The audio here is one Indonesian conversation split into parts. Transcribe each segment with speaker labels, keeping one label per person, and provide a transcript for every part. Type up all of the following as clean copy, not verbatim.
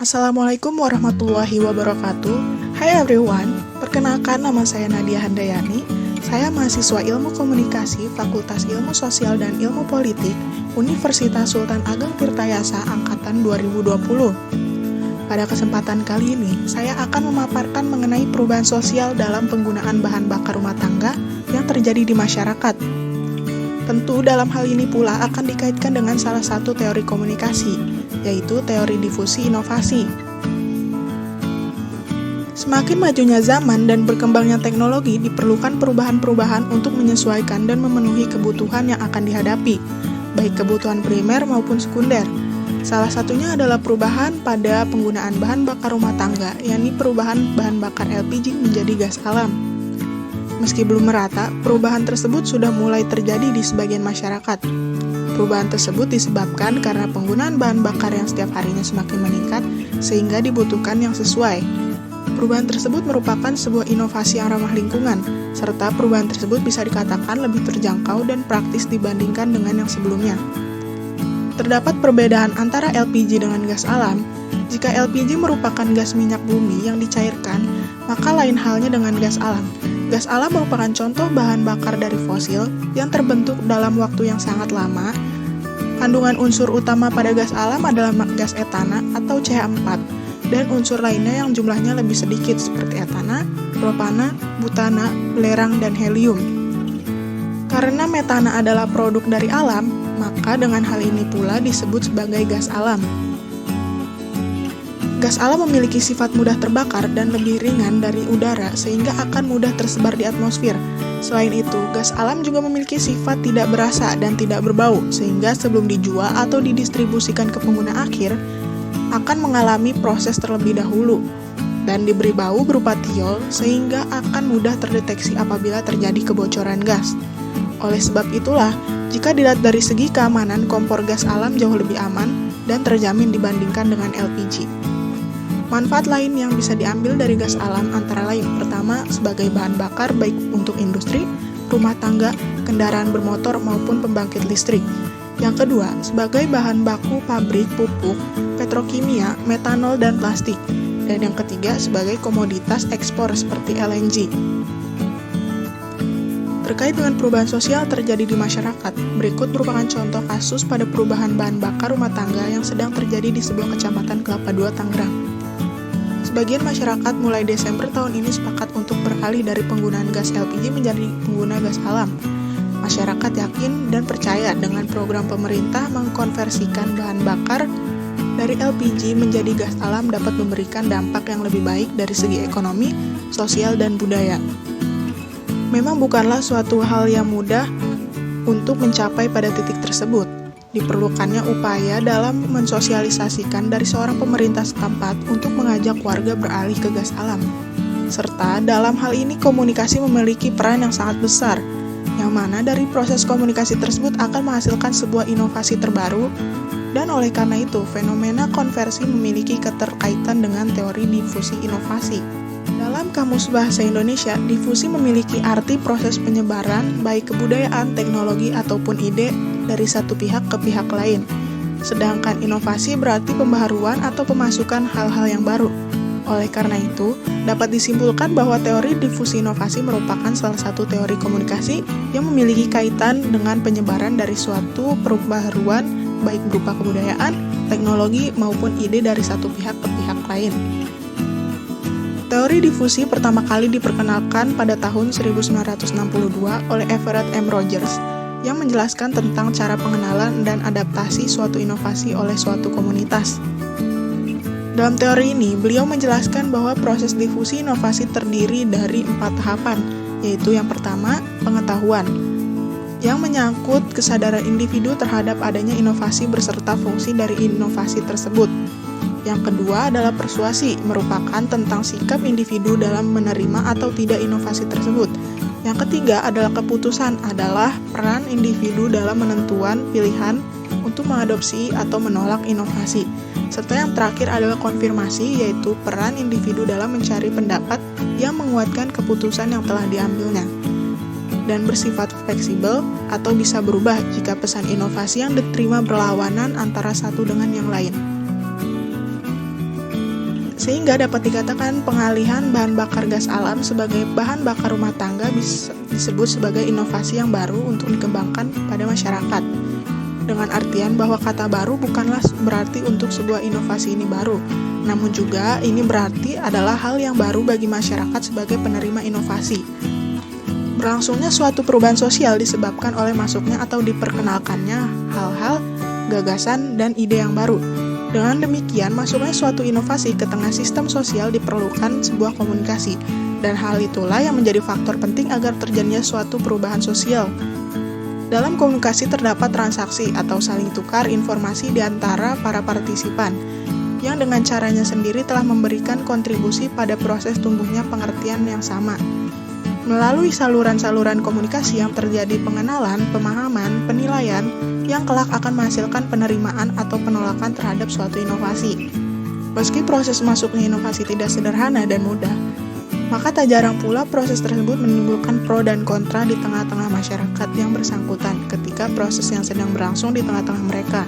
Speaker 1: Assalamualaikum warahmatullahi wabarakatuh. Hai everyone, perkenalkan nama saya Nadia Handayani. Saya mahasiswa Ilmu Komunikasi Fakultas Ilmu Sosial dan Ilmu Politik Universitas Sultan Ageng Tirtayasa Angkatan 2020. Pada kesempatan kali ini, saya akan memaparkan mengenai perubahan sosial dalam penggunaan bahan bakar rumah tangga yang terjadi di masyarakat. Tentu dalam hal ini pula akan dikaitkan dengan salah satu teori komunikasi, yaitu teori difusi inovasi. Semakin majunya zaman dan berkembangnya teknologi, diperlukan perubahan-perubahan untuk menyesuaikan dan memenuhi kebutuhan yang akan dihadapi, baik kebutuhan primer maupun sekunder. Salah satunya adalah perubahan pada penggunaan bahan bakar rumah tangga, yakni perubahan bahan bakar LPG menjadi gas alam. Meski belum merata, perubahan tersebut sudah mulai terjadi di sebagian masyarakat. Perubahan tersebut disebabkan karena penggunaan bahan bakar yang setiap harinya semakin meningkat, sehingga dibutuhkan yang sesuai. Perubahan tersebut merupakan sebuah inovasi yang ramah lingkungan, serta perubahan tersebut bisa dikatakan lebih terjangkau dan praktis dibandingkan dengan yang sebelumnya. Terdapat perbedaan antara LPG dengan gas alam. Jika LPG merupakan gas minyak bumi yang dicairkan, maka lain halnya dengan gas alam. Gas alam merupakan contoh bahan bakar dari fosil yang terbentuk dalam waktu yang sangat lama. Kandungan unsur utama pada gas alam adalah gas etana atau CH4, dan unsur lainnya yang jumlahnya lebih sedikit seperti etana, propana, butana, belerang, dan helium. Karena metana adalah produk dari alam, maka dengan hal ini pula disebut sebagai gas alam. Gas alam memiliki sifat mudah terbakar dan lebih ringan dari udara sehingga akan mudah tersebar di atmosfer. Selain itu, gas alam juga memiliki sifat tidak berasa dan tidak berbau sehingga sebelum dijual atau didistribusikan ke pengguna akhir akan mengalami proses terlebih dahulu dan diberi bau berupa tiol sehingga akan mudah terdeteksi apabila terjadi kebocoran gas. Oleh sebab itulah, jika dilihat dari segi keamanan, kompor gas alam jauh lebih aman dan terjamin dibandingkan dengan LPG. Manfaat lain yang bisa diambil dari gas alam antara lain, pertama, sebagai bahan bakar baik untuk industri, rumah tangga, kendaraan bermotor maupun pembangkit listrik. Yang kedua, sebagai bahan baku pabrik pupuk, petrokimia, metanol, dan plastik. Dan yang ketiga, sebagai komoditas ekspor seperti LNG. Terkait dengan perubahan sosial terjadi di masyarakat, berikut merupakan contoh kasus pada perubahan bahan bakar rumah tangga yang sedang terjadi di sebuah kecamatan Kelapa II, Tangerang. Sebagian masyarakat mulai Desember tahun ini sepakat untuk beralih dari penggunaan gas LPG menjadi pengguna gas alam. Masyarakat yakin dan percaya dengan program pemerintah mengkonversikan bahan bakar dari LPG menjadi gas alam dapat memberikan dampak yang lebih baik dari segi ekonomi, sosial, dan budaya. Memang bukanlah suatu hal yang mudah untuk mencapai pada titik tersebut. Diperlukannya upaya dalam mensosialisasikan dari seorang pemerintah setempat untuk mengajak warga beralih ke gas alam. Serta dalam hal ini komunikasi memiliki peran yang sangat besar, yang mana dari proses komunikasi tersebut akan menghasilkan sebuah inovasi terbaru, dan oleh karena itu fenomena konversi memiliki keterkaitan dengan teori difusi inovasi. Dalam Kamus Bahasa Indonesia, difusi memiliki arti proses penyebaran baik kebudayaan, teknologi, ataupun ide dari satu pihak ke pihak lain. Sedangkan inovasi berarti pembaharuan atau pemasukan hal-hal yang baru. Oleh karena itu, dapat disimpulkan bahwa teori difusi inovasi merupakan salah satu teori komunikasi yang memiliki kaitan dengan penyebaran dari suatu pembaharuan baik berupa kebudayaan, teknologi, maupun ide dari satu pihak ke pihak lain. Teori difusi pertama kali diperkenalkan pada tahun 1962 oleh Everett M. Rogers yang menjelaskan tentang cara pengenalan dan adaptasi suatu inovasi oleh suatu komunitas. Dalam teori ini, beliau menjelaskan bahwa proses difusi inovasi terdiri dari 4 tahapan, yaitu yang pertama, pengetahuan, yang menyangkut kesadaran individu terhadap adanya inovasi beserta fungsi dari inovasi tersebut. Yang kedua adalah persuasi, merupakan tentang sikap individu dalam menerima atau tidak inovasi tersebut. Yang ketiga adalah keputusan, adalah peran individu dalam menentukan pilihan untuk mengadopsi atau menolak inovasi. Serta yang terakhir adalah konfirmasi, yaitu peran individu dalam mencari pendapat yang menguatkan keputusan yang telah diambilnya. Dan bersifat fleksibel atau bisa berubah jika pesan inovasi yang diterima berlawanan antara satu dengan yang lain. Sehingga dapat dikatakan pengalihan bahan bakar gas alam sebagai bahan bakar rumah tangga bisa disebut sebagai inovasi yang baru untuk dikembangkan pada masyarakat. Dengan artian bahwa kata baru bukanlah berarti untuk sebuah inovasi ini baru, namun juga ini berarti adalah hal yang baru bagi masyarakat sebagai penerima inovasi. Berlangsungnya suatu perubahan sosial disebabkan oleh masuknya atau diperkenalkannya hal-hal, gagasan, dan ide yang baru. Dengan demikian, masuknya suatu inovasi ke tengah sistem sosial diperlukan sebuah komunikasi, dan hal itulah yang menjadi faktor penting agar terjadinya suatu perubahan sosial. Dalam komunikasi terdapat transaksi atau saling tukar informasi di antara para partisipan, yang dengan caranya sendiri telah memberikan kontribusi pada proses tumbuhnya pengertian yang sama. Melalui saluran-saluran komunikasi yang terjadi pengenalan, pemahaman, penilaian, yang kelak akan menghasilkan penerimaan atau penolakan terhadap suatu inovasi. Meski proses masuknya inovasi tidak sederhana dan mudah, maka tak jarang pula proses tersebut menimbulkan pro dan kontra di tengah-tengah masyarakat yang bersangkutan ketika proses yang sedang berlangsung di tengah-tengah mereka.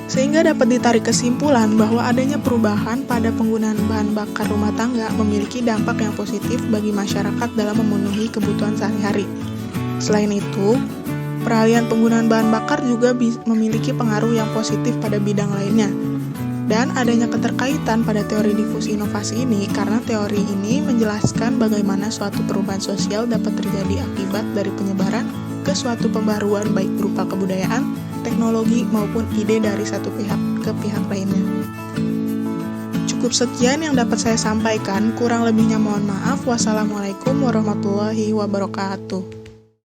Speaker 1: Sehingga dapat ditarik kesimpulan bahwa adanya perubahan pada penggunaan bahan bakar rumah tangga memiliki dampak yang positif bagi masyarakat dalam memenuhi kebutuhan sehari-hari. Selain itu, peralihan penggunaan bahan bakar juga memiliki pengaruh yang positif pada bidang lainnya. Dan adanya keterkaitan pada teori difusi inovasi ini karena teori ini menjelaskan bagaimana suatu perubahan sosial dapat terjadi akibat dari penyebaran ke suatu pembaruan baik berupa kebudayaan, teknologi, maupun ide dari satu pihak ke pihak lainnya. Cukup sekian yang dapat saya sampaikan, kurang lebihnya mohon maaf. Wassalamualaikum warahmatullahi wabarakatuh.